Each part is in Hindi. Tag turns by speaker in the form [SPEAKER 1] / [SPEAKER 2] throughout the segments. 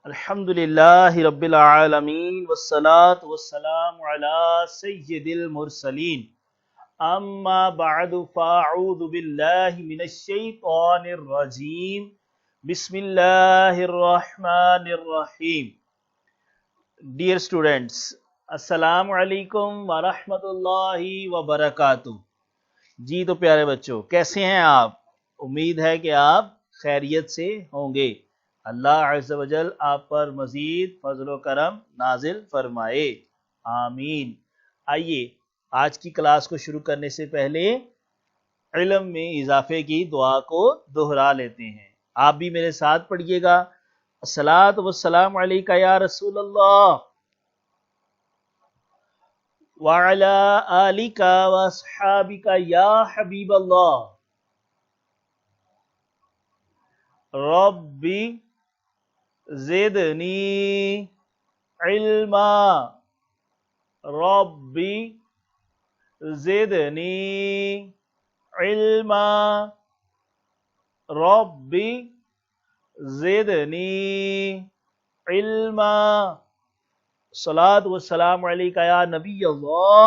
[SPEAKER 1] अल्हम्दुलिल्लाहि रब्बिल आलमीन वस्सलातु वस्सलामु अला सय्यिदिल मुरसलीन अम्मा बअदु फ़अऊज़ु बिल्लाहि मिनश शैतानिर रजीम बिस्मिल्लाहिर रहमानिर रहीम। डियर स्टूडेंट्स, अस्सलामु अलैकुम व रहमतुल्लाहि व बरकातुहू। जी तो प्यारे बच्चों, कैसे हैं आप? उम्मीद है कि आप खैरियत से होंगे। अल्लाह अज़्ज़ व जल आप पर मज़ीद फज़ल व करम नाजिल फरमाए, आमीन। आइए आज की क्लास को शुरू करने से पहले इल्म में इजाफे की दुआ को दोहरा लेते हैं। आप भी मेरे साथ पढ़िएगा। अस्सलातु वस्सलामु अलैका या रसूल अल्लाह व अला आलिका व अस्हाबिका या हबीब अल्लाह। रब्बी ज़िदनी इल्मा, रब्बी ज़िदनी इल्मा, रब्बी ज़िदनी इल्मा। सलात व सलाम अलैका या नबी अल्लाह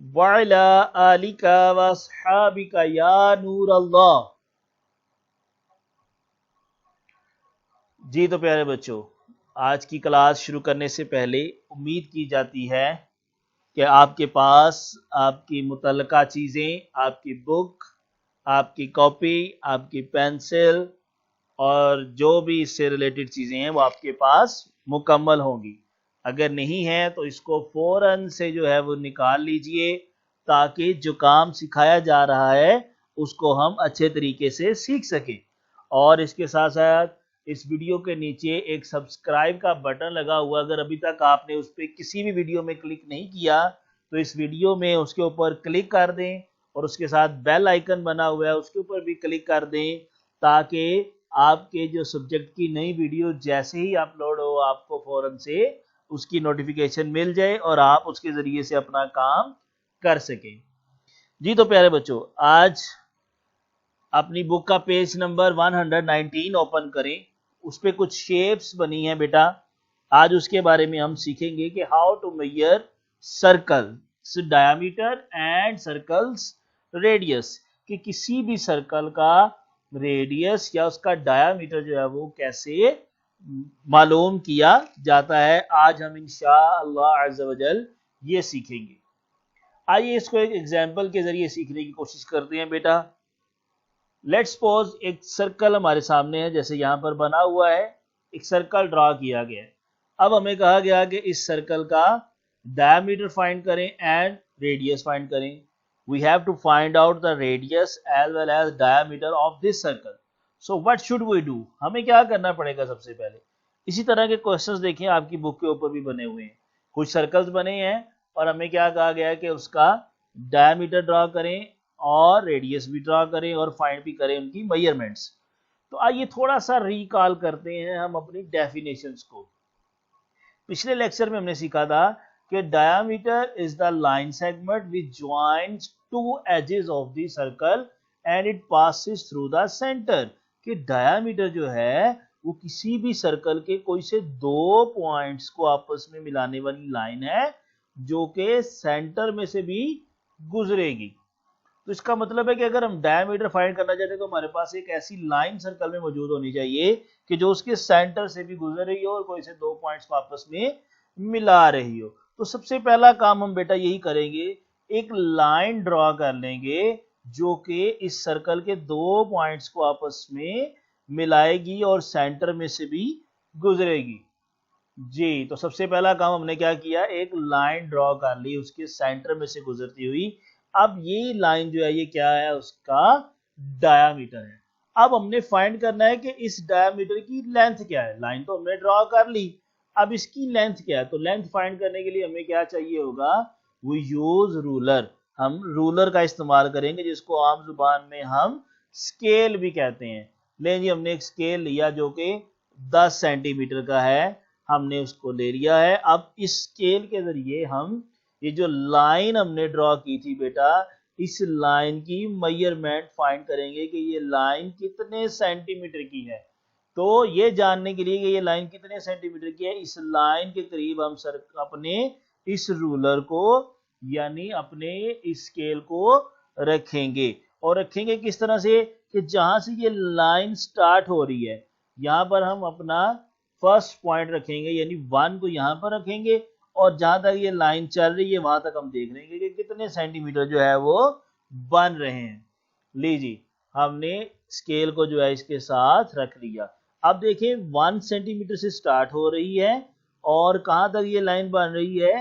[SPEAKER 1] व अला आलिका व अस्हाबिका या नूर अल्लाह। जी तो प्यारे बच्चों, आज की क्लास शुरू करने से पहले उम्मीद की जाती है कि आपके पास आपकी मुतल्लका चीज़ें, आपकी बुक, आपकी कॉपी, आपकी पेंसिल और जो भी इससे रिलेटेड चीज़ें हैं वो आपके पास मुकम्मल होंगी। अगर नहीं है तो इसको फ़ौरन से जो है वो निकाल लीजिए, ताकि जो काम सिखाया जा रहा है उसको हम अच्छे तरीके से सीख सकें। और इसके साथ साथ इस वीडियो के नीचे एक सब्सक्राइब का बटन लगा हुआ, अगर अभी तक आपने उस पर किसी भी वीडियो में क्लिक नहीं किया तो इस वीडियो में उसके ऊपर क्लिक कर दें, और उसके साथ बेल आइकन बना हुआ है उसके ऊपर भी क्लिक कर दें, ताकि आपके जो सब्जेक्ट की नई वीडियो जैसे ही अपलोड हो आपको फ़ौरन से उसकी नोटिफिकेशन मिल जाए और आप उसके ज़रिए से अपना काम कर सकें। जी तो प्यारे बच्चों, आज अपनी बुक का पेज नंबर 119 ओपन करें। उस पर कुछ शेप्स बनी हैं बेटा। आज उसके बारे में हम सीखेंगे कि how to measure circle's diameter and circle's radius, कि किसी भी सर्कल का रेडियस या उसका डायमीटर जो है वो कैसे मालूम किया जाता है। आज हम इंशाअल्लाह अज़्ज़ व जल ये सीखेंगे। आइए इसको एक एग्जाम्पल के जरिए सीखने की कोशिश करते हैं बेटा। लेट्स सपोज एक सर्कल हमारे सामने है, जैसे यहाँ पर बना हुआ है, एक सर्कल ड्रा किया गया है। अब हमें कहा गया कि इस सर्कल का डायमीटर फाइंड करें एंड रेडियस फाइंड करें। We have to find out the radius as well as diameter of this circle. So what should we do? हमें क्या करना पड़ेगा? सबसे पहले इसी तरह के क्वेश्चंस देखें, आपकी बुक के ऊपर भी बने हुए हैं। कुछ सर्कल्स बने हैं और हमें क्या कहा गया है कि उसका डायमीटर ड्रा करें और रेडियस भी ड्रा करें और फाइंड भी करें उनकी मेजरमेंट्स। तो आइए थोड़ा सा रिकॉल करते हैं हम अपनी डेफिनेशंस को। पिछले लेक्चर में हमने सीखा था कि diameter is the line segment which joins two edges of the circle and it passes through the centre. कि डायमीटर जो है वो किसी भी सर्कल के कोई से दो पॉइंट्स को आपस में मिलाने वाली लाइन है जो कि सेंटर में से भी गुजरेगी। तो इसका मतलब है कि अगर हम डायमीटर फाइंड करना चाहते हैं तो हमारे पास एक ऐसी लाइन सर्कल में मौजूद होनी चाहिए कि जो उसके सेंटर से भी गुजर रही हो और कोई से दो पॉइंट्स को आपस में मिला रही हो। तो सबसे पहला काम हम बेटा यही करेंगे, एक लाइन ड्रॉ कर लेंगे जो कि इस सर्कल के दो पॉइंट्स को आपस में मिलाएगी और सेंटर में से भी गुजरेगी। जी तो सबसे पहला काम हमने क्या किया, एक लाइन ड्रॉ कर ली उसके सेंटर में से गुजरती हुई। अब ये लाइन जो है ये क्या है, उसका डायामीटर है। अब हमने फाइंड करना है कि इस डायामीटर की लेंथ क्या है। लाइन तो हमने ड्रॉ कर ली, अब इसकी लेंथ क्या है। तो लेंथ फाइंड करने के लिए हमें क्या चाहिए होगा, वो यूज रूलर। हम रूलर का इस्तेमाल करेंगे जिसको आम जुबान में हम स्केल भी कहते हैं। ले जी हमने एक स्केल लिया जो कि 10 सेंटीमीटर का है, हमने उसको ले लिया है। अब इस स्केल के जरिए हम ये जो लाइन हमने ड्रॉ की थी बेटा, इस लाइन की मेजरमेंट फाइंड करेंगे कि ये लाइन कितने सेंटीमीटर की है। तो ये जानने के लिए कि ये लाइन कितने सेंटीमीटर की है, इस लाइन के करीब हम अपने इस रूलर को यानी अपने इस स्केल को रखेंगे। और रखेंगे किस तरह से कि जहां से ये लाइन स्टार्ट हो रही है यहां पर हम अपना फर्स्ट पॉइंट रखेंगे, यानी 1 को यहां पर रखेंगे, और जहां तक ये लाइन चल रही है वहां तक हम देख लेंगे कि कितने सेंटीमीटर जो है वो बन रहे हैं। लीजिए हमने स्केल को जो है इसके साथ रख लिया। अब देखिए 1 सेंटीमीटर से स्टार्ट हो रही है और कहां तक ये लाइन बन रही है,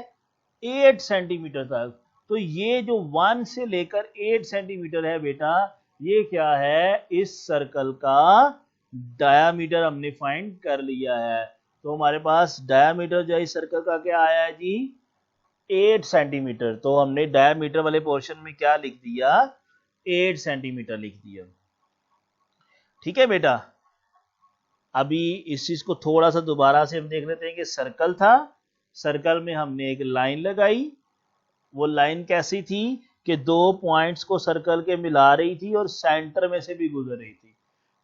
[SPEAKER 1] 8 सेंटीमीटर तक। तो ये जो 1 से लेकर 8 सेंटीमीटर है बेटा, ये क्या है, इस सर्कल का डायामीटर हमने फाइंड कर लिया है। तो हमारे पास डायामीटर जो है इस सर्कल का क्या आया है जी, 8 सेंटीमीटर। तो हमने डायामीटर वाले पोर्शन में क्या लिख दिया, 8 सेंटीमीटर लिख दिया। ठीक है बेटा, अभी इस चीज को थोड़ा सा दोबारा से हम देख लेते हैं कि सर्कल था, सर्कल में हमने एक लाइन लगाई। वो लाइन कैसी थी कि 2 पॉइंट्स को सर्कल के मिला रही थी और सेंटर में से भी गुजर रही थी।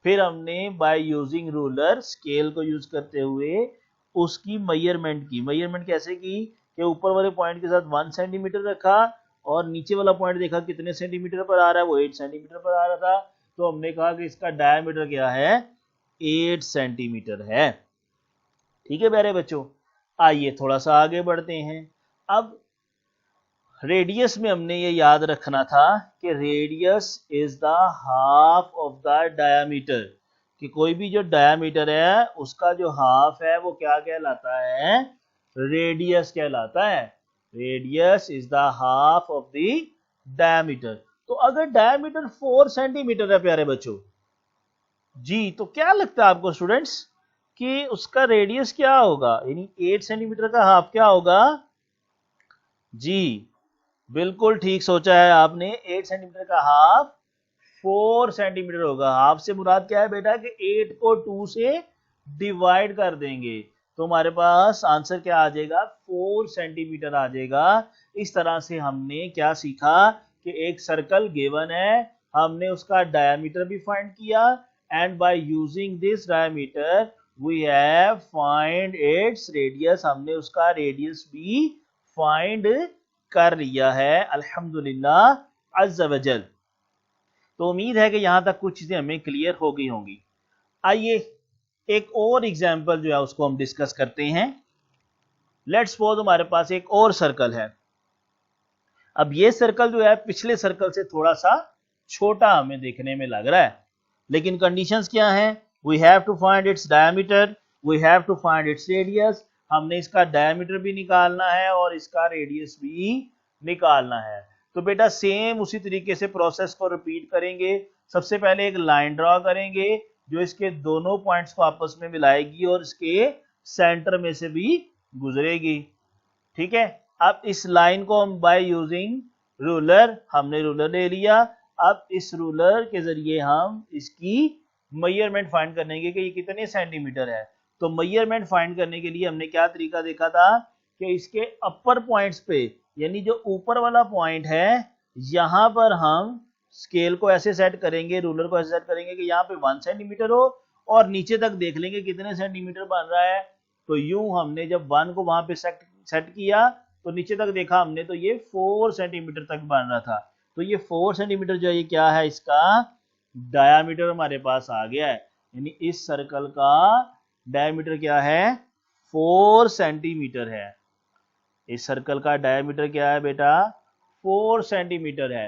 [SPEAKER 1] फिर हमने बाय यूजिंग रूलर स्केल को यूज करते हुए उसकी मेजरमेंट की। मेजरमेंट कैसे की कि ऊपर वाले पॉइंट के साथ 1 सेंटीमीटर रखा और नीचे वाला पॉइंट देखा कितने सेंटीमीटर पर आ रहा है, वो 8 सेंटीमीटर पर आ रहा था। तो हमने कहा कि इसका डायमीटर क्या है, 8 सेंटीमीटर है। ठीक है प्यारे बच्चों, आइए थोड़ा सा आगे बढ़ते हैं। अब रेडियस में हमने ये याद रखना था कि radius is the half of the diameter, कि कोई भी जो डायामीटर है उसका जो हाफ है वो क्या कहलाता है, रेडियस कहलाता है। Radius is the half of the diameter. तो अगर डायामीटर 4 सेंटीमीटर है प्यारे बच्चों जी, तो क्या लगता है आपको स्टूडेंट्स कि उसका रेडियस क्या होगा, यानी 8 सेंटीमीटर का हाफ क्या होगा जी, बिल्कुल ठीक सोचा है आपने। 8 सेंटीमीटर का हाफ 4 सेंटीमीटर होगा। हाफ से मुराद क्या है बेटा कि 8 को 2 से डिवाइड कर देंगे तो हमारे पास आंसर क्या आ जाएगा, 4 सेंटीमीटर आ जाएगा। इस तरह से हमने क्या सीखा कि एक सर्कल गिवन है, हमने उसका डायमीटर भी फाइंड किया and by using this diameter we have find its radius. हमने उसका रेडियस भी फाइंड कर लिया है अल्हम्दुलिल्लाह अज़्ज़ा वजल। तो उम्मीद है कि यहां तक कुछ चीजें हमें क्लियर हो गई होंगी। आइए एक और एग्जांपल जो है उसको हम डिस्कस करते हैं। लेट्स सपोज हमारे पास एक और सर्कल है। अब ये सर्कल जो है पिछले सर्कल से थोड़ा सा छोटा हमें देखने में लग रहा है, लेकिन कंडीशंस क्या हैं, we have to find its diameter, we have to find its radius. हमने इसका डायमीटर भी निकालना है और इसका रेडियस भी निकालना है। तो बेटा सेम उसी तरीके से प्रोसेस को रिपीट करेंगे। सबसे पहले एक लाइन ड्रॉ करेंगे जो इसके दोनों पॉइंट्स को आपस में मिलाएगी और इसके सेंटर में से भी गुजरेगी। ठीक है, अब इस लाइन को हम बाय यूजिंग रूलर, हमने रूलर ले लिया। अब इस रूलर के जरिए हम इसकी मेजरमेंट फाइंड करेंगे कि ये कितने सेंटीमीटर है। तो मेजरमेंट फाइंड करने के लिए हमने क्या तरीका देखा था कि इसके अपर पॉइंट्स पे, यानी जो ऊपर वाला पॉइंट है, यहां पर हम स्केल को ऐसे सेट करेंगे, रूलर को ऐसे सेट करेंगे कि यहाँ पे 1 सेंटीमीटर हो और नीचे तक देख लेंगे कितने सेंटीमीटर बन रहा है। तो यूं हमने जब 1 को वहां पे सेट किया तो नीचे तक देखा हमने तो ये 4 सेंटीमीटर तक बन रहा था। तो ये 4 सेंटीमीटर जो है ये क्या है, इसका डायामीटर हमारे पास आ गया है। यानी इस सर्कल का डायमीटर क्या है, 4 सेंटीमीटर है। इस सर्कल का डायमीटर क्या है बेटा, 4 सेंटीमीटर है।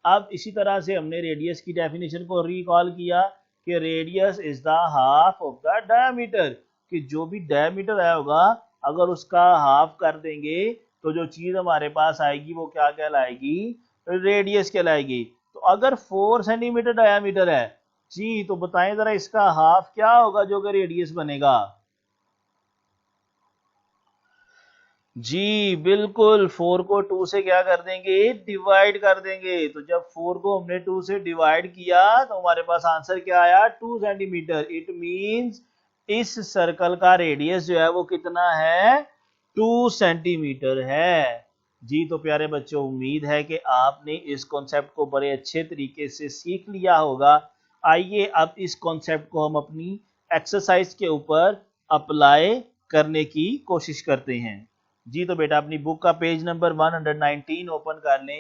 [SPEAKER 1] अब इसी तरह से हमने रेडियस की डेफिनेशन को रिकॉल किया कि radius is the half of the diameter, कि जो भी डायमीटर आया होगा अगर उसका हाफ कर देंगे तो जो चीज हमारे पास आएगी वो क्या कहलाएगी, रेडियस कहलाएगी। तो अगर 4 सेंटीमीटर डायमीटर है जी, तो बताएं जरा इसका हाफ क्या होगा जो कि रेडियस बनेगा जी, बिल्कुल 4 को 2 से क्या कर देंगे, डिवाइड कर देंगे। तो जब 4 को हमने 2 से डिवाइड किया तो हमारे पास आंसर क्या आया, 2 सेंटीमीटर। इट मींस इस सर्कल का रेडियस जो है वो कितना है, 2 सेंटीमीटर है जी। तो प्यारे बच्चों उम्मीद है कि आपने इस कॉन्सेप्ट को बड़े अच्छे तरीके से सीख लिया होगा। आइए अब इस कॉन्सेप्ट को हम अपनी एक्सरसाइज के ऊपर अप्लाई करने की कोशिश करते हैं। जी तो बेटा अपनी बुक का पेज नंबर 119 ओपन कर लें।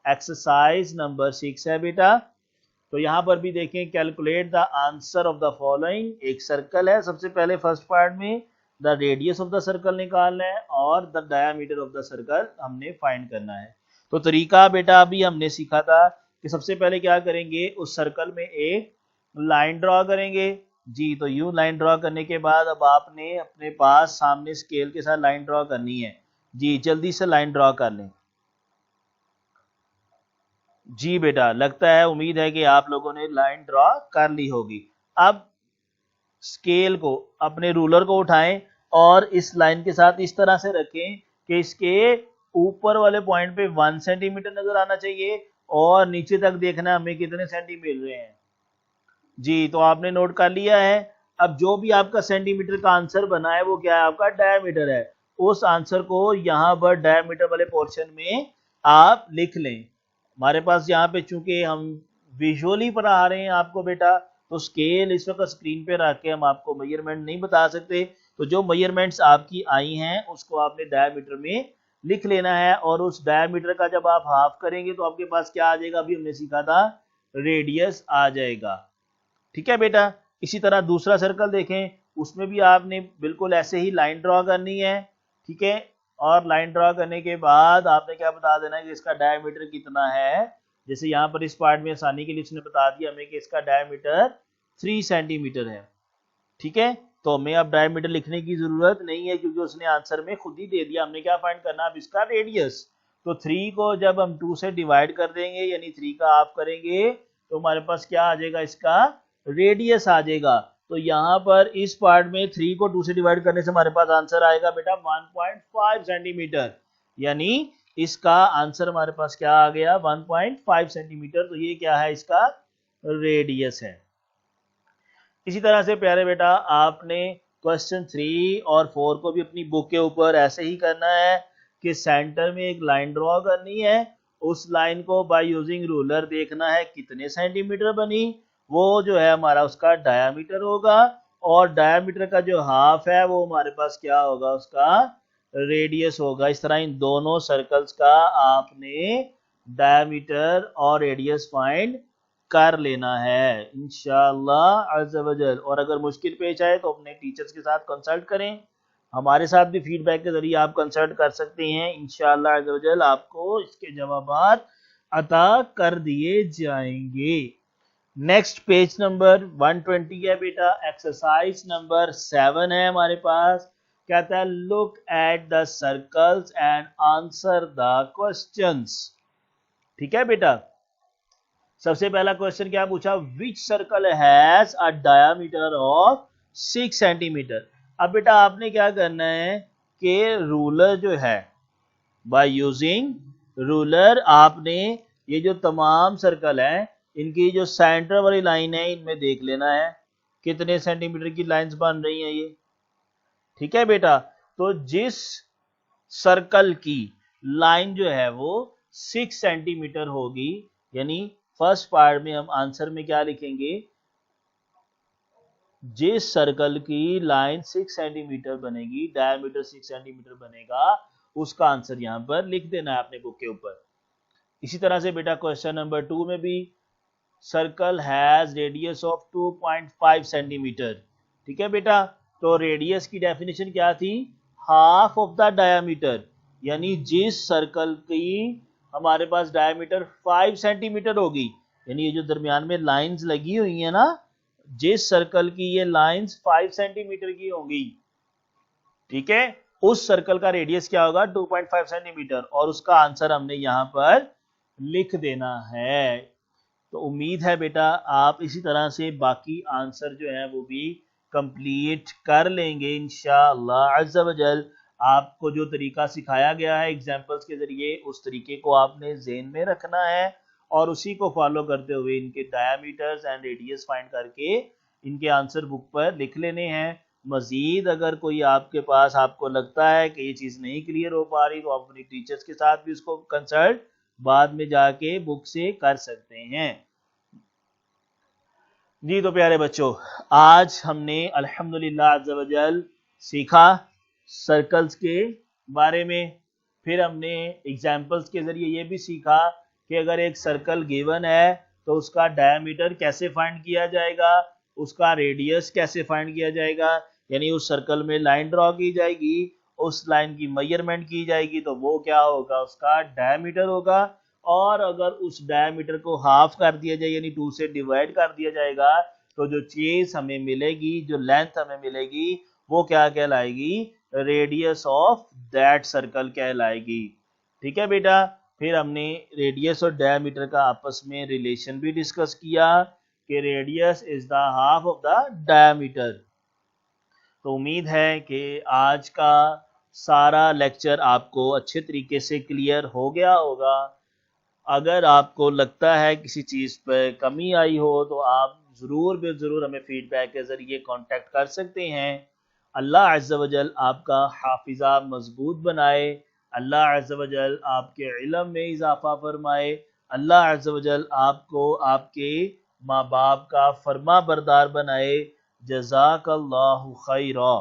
[SPEAKER 1] एक्सरसाइज नंबर 6 है बेटा। तो यहाँ पर भी देखें, calculate the answer of the following. एक सर्कल है, सबसे पहले फर्स्ट पार्ट में the radius of the circle निकालना है और the diameter of the circle हमने फाइंड करना है। तो तरीका बेटा अभी हमने सीखा था कि सबसे पहले क्या करेंगे, उस सर्कल में एक लाइन ड्रॉ करेंगे। जी तो यूं लाइन ड्रॉ करने के बाद अब आपने अपने पास सामने स्केल के साथ लाइन ड्रॉ करनी है। जी जल्दी से लाइन ड्रॉ कर लें। जी बेटा लगता है, उम्मीद है कि आप लोगों ने लाइन ड्रॉ कर ली होगी। अब स्केल को, अपने रूलर को उठाएं और इस लाइन के साथ इस तरह से रखें कि इसके ऊपर वाले पॉइंट पे 1 सेंटीमीटर नजर आना चाहिए और नीचे तक देखना है हमें कितने सेंटी मिल रहे हैं। जी तो आपने नोट कर लिया है। अब जो भी आपका सेंटीमीटर का आंसर बना है वो क्या है, आपका डायमीटर है। उस आंसर को यहाँ पर डायमीटर वाले पोर्शन में आप लिख लें। हमारे पास यहाँ पे चूंकि हम विजुअली पढ़ा रहे हैं आपको बेटा, तो स्केल इस वक्त स्क्रीन पे रख के हम आपको मेजरमेंट नहीं बता सकते। तो जो मेजरमेंट्स आपकी आई हैं उसको आपने डायमीटर में लिख लेना है और उस डायमीटर का जब आप हाफ करेंगे तो आपके पास क्या आ जाएगा, अभी हमने सीखा था रेडियस आ जाएगा। ठीक है बेटा। इसी तरह दूसरा सर्कल देखें, उसमें भी आपने बिल्कुल ऐसे ही लाइन ड्रॉ करनी है। ठीक है, और लाइन ड्रॉ करने के बाद आपने क्या बता देना है कि इसका डायमीटर कितना है। जैसे यहाँ पर इस पार्ट में आसानी के लिए उसने बता दिया हमें कि इसका डायमीटर 3 सेंटीमीटर है। ठीक है, तो हमें अब डायमीटर लिखने की जरूरत नहीं है क्योंकि उसने आंसर में खुद ही दे दिया। हमने क्या फाइंड करना, अब इसका रेडियस। तो 3 को जब हम 2 से डिवाइड कर देंगे यानी 3 का हाफ करेंगे तो हमारे पास क्या आ जाएगा, इसका रेडियस आ जाएगा। तो यहाँ पर इस पार्ट में 3 को 2 से डिवाइड करने से हमारे पास आंसर आएगा बेटा 1.5 सेंटीमीटर। यानी इसका आंसर हमारे पास क्या आ गया, 1.5 सेंटीमीटर। तो ये क्या है, इसका रेडियस है। इसी तरह से प्यारे बेटा आपने क्वेश्चन 3 और 4 को भी अपनी बुक के ऊपर ऐसे ही करना है कि सेंटर में एक लाइन ड्रॉ करनी है। उस लाइन को बाय यूजिंग रूलर देखना है कितने सेंटीमीटर बनी, वो जो है हमारा उसका डायामीटर होगा और डायामीटर का जो हाफ है वो हमारे पास क्या होगा, उसका रेडियस होगा। इस तरह इन दोनों सर्कल्स का आपने डायामीटर और रेडियस फाइंड कर लेना है इंशाअल्लाह अज़्ज़ा वजल। और अगर मुश्किल पेश आए तो अपने टीचर्स के साथ कंसल्ट करें। हमारे साथ भी फीडबैक के जरिए आप कंसल्ट कर सकते हैं। इंशाअल्लाह अज़्ज़ा वजल आपको इसके जवाबात अता कर दिए जाएंगे। नेक्स्ट पेज नंबर 120 है बेटा। एक्सरसाइज नंबर 7 है हमारे पास। कहता है look at the circles and answer the questions. ठीक है बेटा, सबसे पहला क्वेश्चन क्या पूछा, which circle has a diameter of 6 centimetre. अब बेटा आपने क्या करना है कि रूलर जो है, बाय यूजिंग रूलर आपने ये जो तमाम सर्कल है इनकी जो सेंटर वाली लाइन है इनमें देख लेना है कितने सेंटीमीटर की लाइंस बन रही हैं ये। ठीक है बेटा, तो जिस सर्कल की लाइन जो है वो 6 सेंटीमीटर होगी, यानी फर्स्ट पार्ट में हम आंसर में क्या लिखेंगे, जिस सर्कल की लाइन 6 सेंटीमीटर बनेगी, डायमीटर 6 सेंटीमीटर बनेगा, उसका आंसर यहां पर लिख देना है अपने बुक के ऊपर। इसी तरह से बेटा क्वेश्चन नंबर 2 में भी circle has radius of 2.5 centimetre. ठीक है बेटा, तो रेडियस की डेफिनेशन क्या थी, हाफ ऑफ द डायमीटर। यानी जिस सर्कल की हमारे पास डायमीटर 5 सेंटीमीटर होगी, यानी ये जो दरमियान में लाइंस लगी हुई है ना, जिस सर्कल की ये लाइंस 5 सेंटीमीटर की होंगी, ठीक है, उस सर्कल का रेडियस क्या होगा 2.5 सेंटीमीटर और उसका आंसर हमने यहां पर लिख देना है। तो उम्मीद है बेटा आप इसी तरह से बाकी आंसर जो है वो भी कंप्लीट कर लेंगे इंशाअल्लाह अज़्ज़ा वजल। आपको जो तरीका सिखाया गया है एग्जांपल्स के जरिए, उस तरीके को आपने ज़हन में रखना है और उसी को फॉलो करते हुए इनके डायमीटर्स एंड रेडियस फाइंड करके इनके आंसर बुक पर लिख लेने हैं। मजीद अगर कोई आपके पास आपको लगता है कि ये चीज़ नहीं क्लियर हो पा रही तो आप अपनी टीचर्स के साथ भी उसको कंसल्ट बाद में जाके बुक से कर सकते हैं। जी तो प्यारे बच्चों, आज हमने अल्हम्दुलिल्लाह अज़्ज़ा वजल सीखा सर्कल्स के बारे में। फिर हमने एग्जाम्पल्स के ज़रिए ये भी सीखा कि अगर एक सर्कल गिवन है तो उसका डायमीटर कैसे फाइंड किया जाएगा, उसका रेडियस कैसे फाइंड किया जाएगा, यानी उस सर्कल में लाइन ड्रॉ की जाएगी, उस लाइन की मेजरमेंट की जाएगी तो वो क्या होगा, उसका डायमीटर होगा। और अगर उस डायमीटर को हाफ कर दिया जाए यानी 2 से डिवाइड कर दिया जाएगा तो जो चीज हमें मिलेगी, जो लेंथ हमें मिलेगी, वो क्या कहलाएगी, रेडियस ऑफ दैट सर्कल कहलाएगी। ठीक है बेटा। फिर हमने रेडियस और डायमीटर का आपस में रिलेशन भी डिस्कस किया कि radius is the half of the diameter. तो उम्मीद है कि आज का सारा लेक्चर आपको अच्छे तरीके से क्लियर हो गया होगा। अगर आपको लगता है किसी चीज़ पर कमी आई हो तो आप ज़रूर ज़रूर हमें फीडबैक के ज़रिए कांटेक्ट कर सकते हैं। अल्लाह अज़्ज़ा वजल आपका हाफिज़ा मजबूत बनाए, अल्लाह अज़्ज़ा वजल आपके इल्म में इजाफा फरमाए, अल्लाह अज़्ज़ा वजल आपको आपके माँ बाप का फर्मा बरदार बनाए। जज़ाकल्लाहु खैरा।